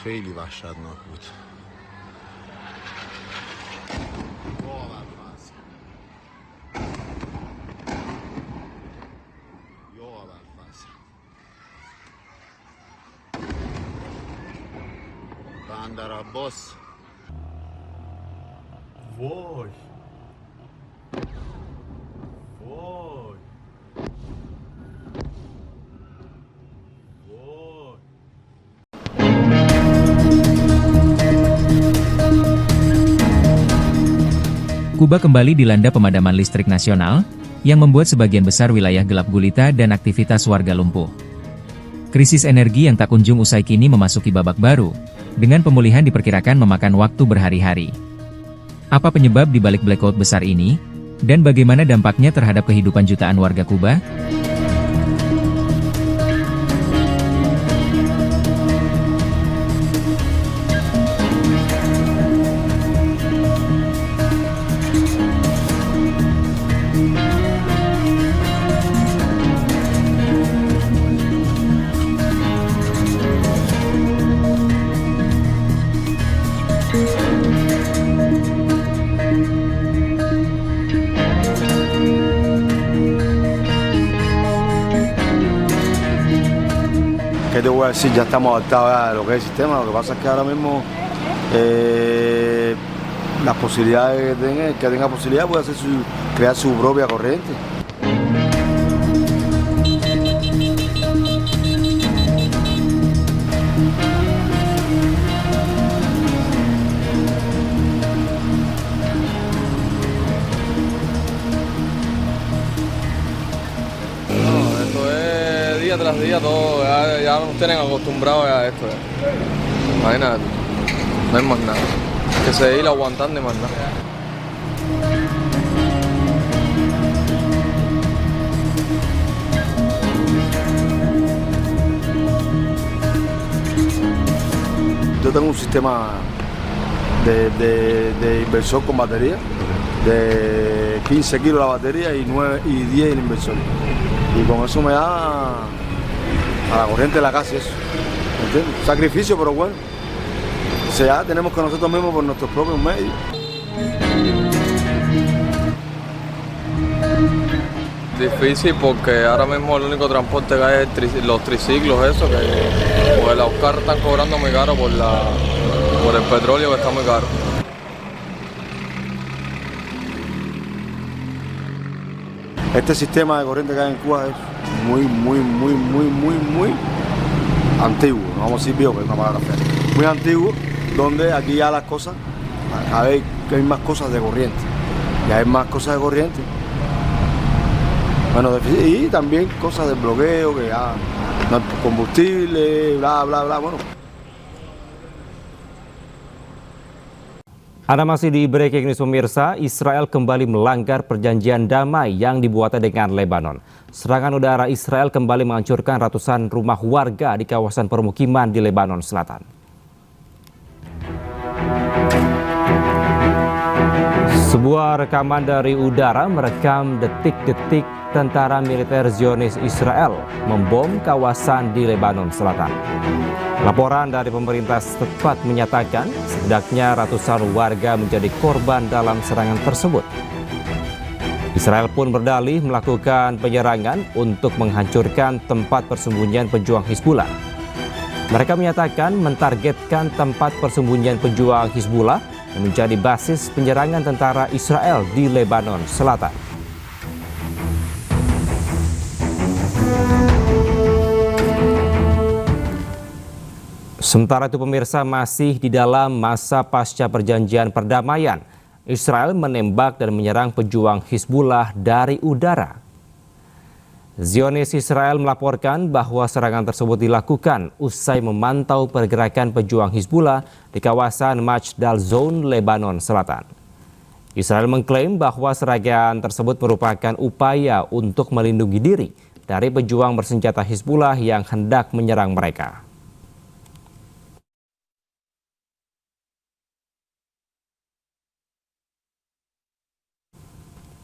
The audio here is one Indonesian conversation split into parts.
خیلی وحشتناک بود. بندر عباس. وای وای وای. Kuba kembali dilanda pemadaman listrik nasional, yang membuat sebagian besar wilayah gelap gulita dan aktivitas warga lumpuh. Krisis energi yang tak kunjung usai kini memasuki babak baru, dengan pemulihan diperkirakan memakan waktu berhari-hari. Apa penyebab di balik blackout besar ini? Dan bagaimana dampaknya terhadap kehidupan jutaan warga Kuba? ¿Qué te voy a decir? Ya estamos adaptados a lo que es el sistema. Lo que pasa es que ahora mismo las posibilidades que tenga posibilidad puede crear su propia corriente. Día tras día todo, ya nos tienen acostumbrados a esto. Imagínate, no hay más nada. Que seguir aguantando y más nada. Yo tengo un sistema de inversor con batería, de 15 kilos la batería y 9 y 10 el inversor. Y con eso me da a la corriente de la casa eso. ¿Entiendes? Sacrificio, pero bueno. O sea, tenemos que nosotros mismos por nuestros propios medios. Difícil porque ahora mismo el único transporte que hay es los triciclos, eso, que pues los carros están cobrando muy caro por el petróleo que está muy caro. Este sistema de corriente que hay en Cuba es muy antiguo, no vamos a decir viejo, que es una palabra fea, muy antiguo, donde aquí ya las cosas, a ver que hay más cosas de corriente, ya hay más cosas de corriente, bueno, y también cosas de bloqueo, que ya no hay combustible, bla, bueno. Anda masih di Breaking News pemirsa, Israel kembali melanggar perjanjian damai yang dibuatnya dengan Lebanon. Serangan udara Israel kembali menghancurkan ratusan rumah warga di kawasan permukiman di Lebanon Selatan. Sebuah rekaman dari udara merekam detik-detik tentara militer Zionis Israel membom kawasan di Lebanon Selatan. Laporan dari pemerintah setempat menyatakan setidaknya ratusan warga menjadi korban dalam serangan tersebut. Israel pun berdalih melakukan penyerangan untuk menghancurkan tempat persembunyian pejuang Hizbullah. Mereka menyatakan mentargetkan tempat persembunyian pejuang Hizbullah yang menjadi basis penyerangan tentara Israel di Lebanon Selatan. Sementara itu pemirsa, masih di dalam masa pasca perjanjian perdamaian, Israel menembak dan menyerang pejuang Hizbullah dari udara. Zionis Israel melaporkan bahwa serangan tersebut dilakukan usai memantau pergerakan pejuang Hizbullah di kawasan Majdal Zone, Lebanon Selatan. Israel mengklaim bahwa serangan tersebut merupakan upaya untuk melindungi diri dari pejuang bersenjata Hizbullah yang hendak menyerang mereka.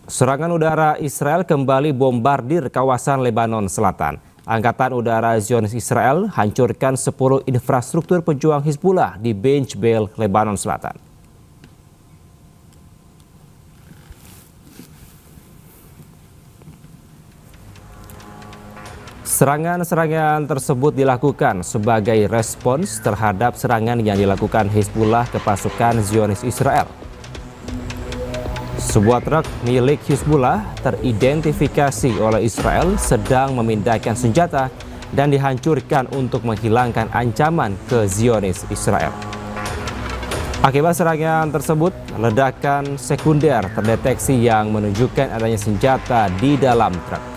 Serangan udara Israel kembali bombardir kawasan Lebanon Selatan. Angkatan Udara Zionis Israel hancurkan 10 infrastruktur pejuang Hizbullah di Bein Jbeil, Lebanon Selatan. Serangan-serangan tersebut dilakukan sebagai respons terhadap serangan yang dilakukan Hizbullah ke pasukan Zionis Israel. Sebuah truk milik Hizbullah teridentifikasi oleh Israel sedang memindahkan senjata dan dihancurkan untuk menghilangkan ancaman ke Zionis Israel. Akibat serangan tersebut, ledakan sekunder terdeteksi yang menunjukkan adanya senjata di dalam truk.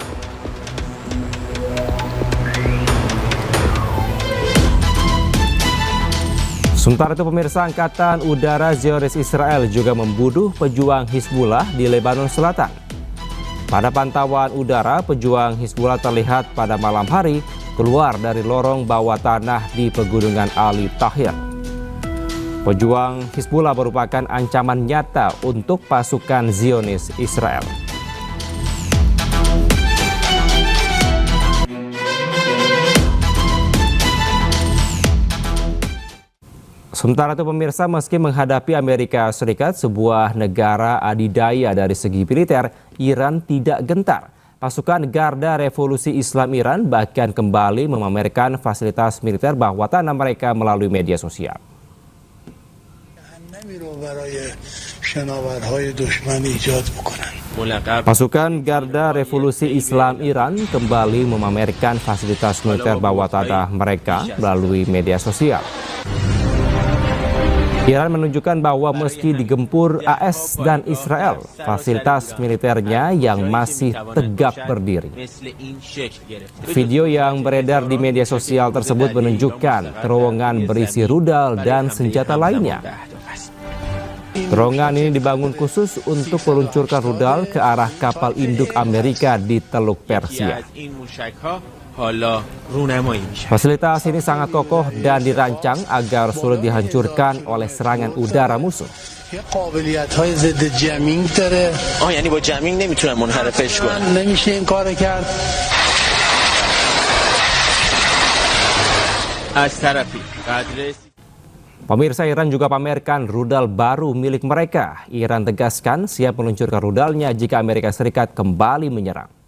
Sementara itu pemirsa, Angkatan Udara Zionis Israel juga membunuh pejuang Hizbullah di Lebanon Selatan. Pada pantauan udara, pejuang Hizbullah terlihat pada malam hari keluar dari lorong bawah tanah di Pegunungan Ali Tahir. Pejuang Hizbullah merupakan ancaman nyata untuk pasukan Zionis Israel. Sementara itu pemirsa, meski menghadapi Amerika Serikat, sebuah negara adidaya dari segi militer, Iran tidak gentar. Pasukan Garda Revolusi Islam Iran bahkan kembali memamerkan fasilitas militer bawah tanah mereka melalui media sosial. Pasukan Garda Revolusi Islam Iran kembali memamerkan fasilitas militer bawah tanah mereka melalui media sosial. Iran menunjukkan bahwa meski digempur AS dan Israel, fasilitas militernya yang masih tegak berdiri. Video yang beredar di media sosial tersebut menunjukkan terowongan berisi rudal dan senjata lainnya. Terowongan ini dibangun khusus untuk meluncurkan rudal ke arah kapal induk Amerika di Teluk Persia. Fasilitas ini sangat kokoh dan dirancang agar sulit dihancurkan oleh serangan udara musuh. Pemirsa, Iran juga pamerkan rudal baru milik mereka. Iran tegaskan siap meluncurkan rudalnya jika Amerika Serikat kembali menyerang.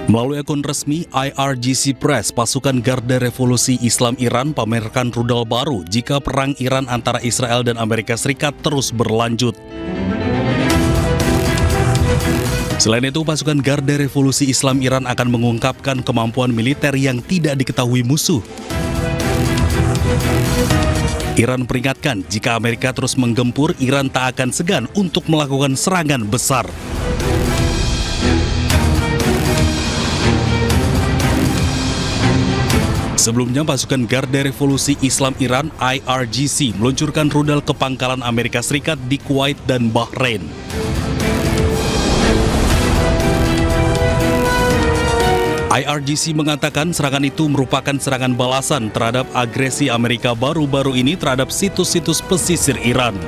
Melalui akun resmi IRGC Press, pasukan Garda Revolusi Islam Iran pamerkan rudal baru jika perang Iran antara Israel dan Amerika Serikat terus berlanjut. Selain itu, pasukan Garda Revolusi Islam Iran akan mengungkapkan kemampuan militer yang tidak diketahui musuh. Iran peringatkan jika Amerika terus menggempur, Iran tak akan segan untuk melakukan serangan besar. Sebelumnya, pasukan Garda Revolusi Islam Iran IRGC meluncurkan rudal ke pangkalan Amerika Serikat di Kuwait dan Bahrain. IRGC mengatakan serangan itu merupakan serangan balasan terhadap agresi Amerika baru-baru ini terhadap situs-situs pesisir Iran.